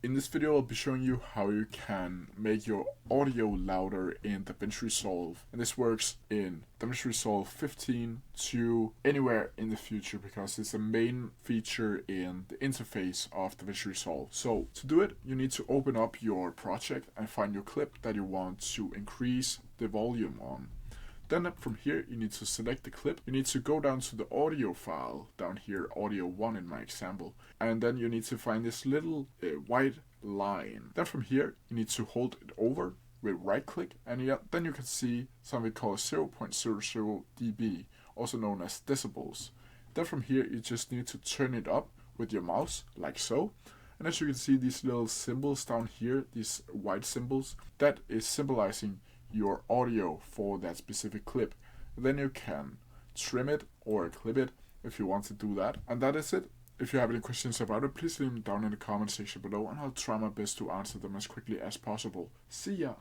In this video, I'll be showing you how you can make your audio louder in Davinci Resolve. And this works in Davinci Resolve 15 to anywhere in the future because it's a main feature in the interface of Davinci Resolve. So to do it, you need to open up your project and find your clip that you want to increase the volume on. Then from here, you need to select the clip. You need to go down to the audio file down here, audio 1 in my example. And then you need to find this little white line. Then from here, you need to hold it over with right click. And then you can see something called 0.00 dB, also known as decibels. Then from here, you just need to turn it up with your mouse, like so. And as you can see, these little symbols down here, these white symbols, that is symbolizing your audio for that specific clip. Then you can trim it or clip it if you want to do that. And that is it. If you have any questions about it, please leave them down in the comment section below and I'll try my best to answer them as quickly as possible. See ya!